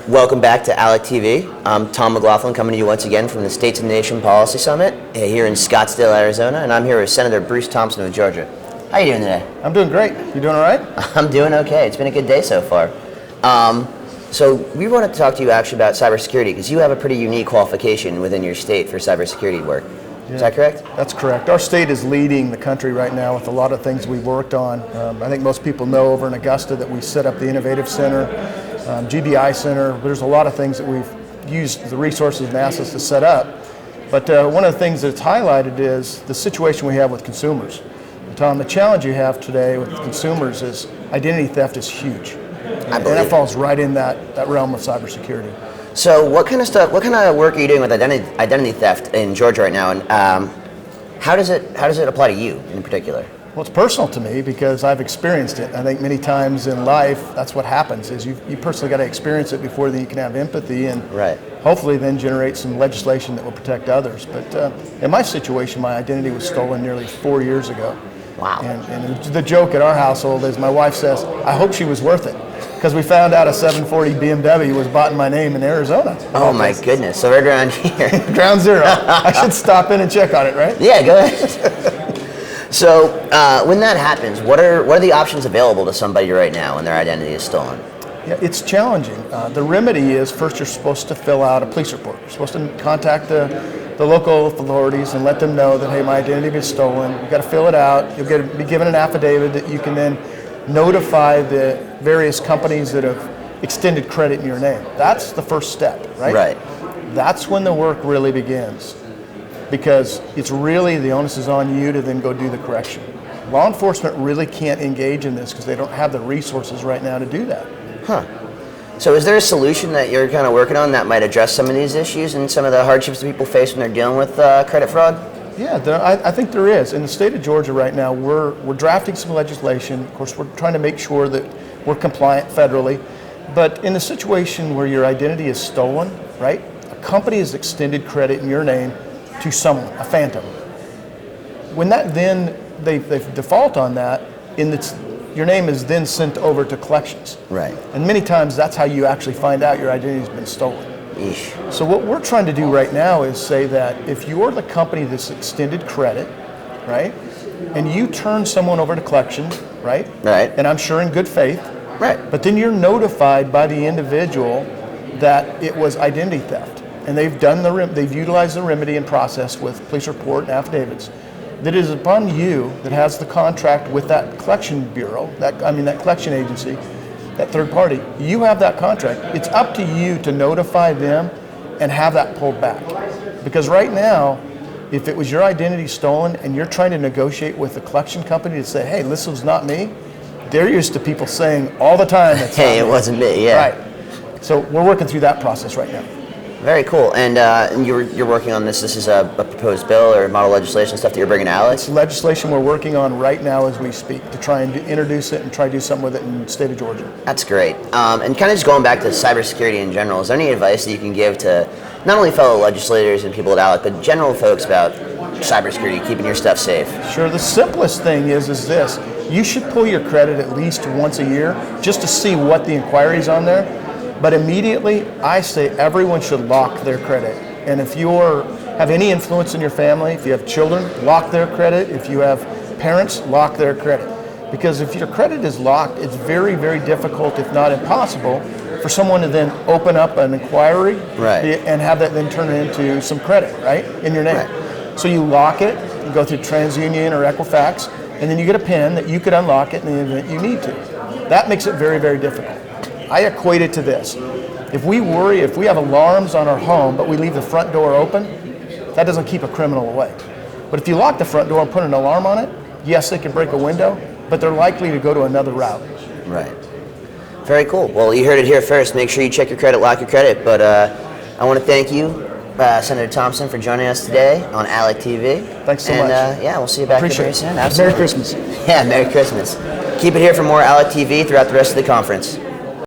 Welcome back to ALECTV. I'm Tom McLaughlin, coming to you once again from the States of the Nation Policy Summit here in Scottsdale, Arizona, and I'm here with Senator Bruce Thompson of Georgia. How are you doing today? I'm doing great. You doing all right? I'm doing okay. It's been a good day so far. So we wanted to talk to you actually about cybersecurity because you have a pretty unique qualification within your state for cybersecurity work. Yeah, is that correct? That's correct. Our state is leading the country right now with a lot of things we've worked on. I think most people know over in Augusta that we set up the Innovative Center, GBI Center. There's a lot of things that we've used the resources and assets to set up. But one of the things that's highlighted is the situation we have with consumers. Tom, the challenge you have today with consumers is identity theft is huge. And that falls right in that realm of cybersecurity. So what kind of work are you doing with identity theft in Georgia right now, and how does it apply to you in particular? Well, it's personal to me because I've experienced it. I think many times in life, that's what happens, is you personally got to experience it before then you can have empathy and hopefully then generate some legislation that will protect others. But in my situation, my identity was stolen nearly 4 years ago. Wow. And the joke at our household is my wife says, I hope she was worth it. Because we found out a 740 BMW was bought in my name in Arizona. Oh my goodness, so right around here. Ground zero. I should stop in and check on it, right? Yeah, go ahead. So when that happens, what are the options available to somebody right now when their identity is stolen? Yeah, it's challenging. The remedy is first you're supposed to fill out a police report. You're supposed to contact the local authorities and let them know that, hey, my identity is stolen. You've got to fill it out. You'll be given an affidavit that you can then notify the various companies that have extended credit in your name. That's the first step, right? Right. That's when the work really begins, because it's really the onus is on you to then go do the correction. Law enforcement really can't engage in this because they don't have the resources right now to do that. Huh. So is there a solution that you're kind of working on that might address some of these issues and some of the hardships that people face when they're dealing with credit fraud? Yeah, I think there is. In the state of Georgia right now, we're drafting some legislation. Of course, we're trying to make sure that we're compliant federally. But in a situation where your identity is stolen, right, a company has extended credit in your name to someone, a phantom. When that then, they default on that, your name is then sent over to collections. Right. And many times that's how you actually find out your identity has been stolen. Eesh. So what we're trying to do right now is say that if you're the company that's extended credit, right, and you turn someone over to collections, right, and I'm sure in good faith, but then you're notified by the individual that it was identity theft, and they've utilized the remedy and process with police report and affidavits. That is upon you that has the contract with that collection bureau, that collection agency, that third party. You have that contract. It's up to you to notify them and have that pulled back. Because right now, if it was your identity stolen and you're trying to negotiate with the collection company to say, hey, this was not me, they're used to people saying all the time, it's hey, it wasn't me, yeah. Right. So we're working through that process right now. Very cool. And you're working on this. This is a proposed bill or model legislation stuff that you're bringing to ALEC? It's legislation we're working on right now as we speak to try and introduce it and try to do something with it in the state of Georgia. That's great. And kind of just going back to cybersecurity in general, is there any advice that you can give to not only fellow legislators and people at ALEC, but general folks about cybersecurity, keeping your stuff safe? Sure. The simplest thing is this. You should pull your credit at least once a year just to see what the inquiry is on there. But immediately, I say everyone should lock their credit. And if you have any influence in your family, if you have children, lock their credit. If you have parents, lock their credit. Because if your credit is locked, it's very, very difficult, if not impossible, for someone to then open up an inquiry and have that then turn into some credit, right, in your name. Right. So you lock it, you go through TransUnion or Equifax, and then you get a PIN that you could unlock it in the event you need to. That makes it very, very difficult. I equate it to this. If we have alarms on our home, but we leave the front door open, that doesn't keep a criminal away. But if you lock the front door and put an alarm on it, yes, they can break a window, but they're likely to go to another route. Right. Very cool. Well, you heard it here first. Make sure you check your credit, lock your credit. But I want to thank you, Senator Thompson, for joining us today on ALECTV. Thanks so much. And yeah, we'll see you back here very soon. Merry Christmas. Yeah, Merry Christmas. Keep it here for more ALECTV throughout the rest of the conference.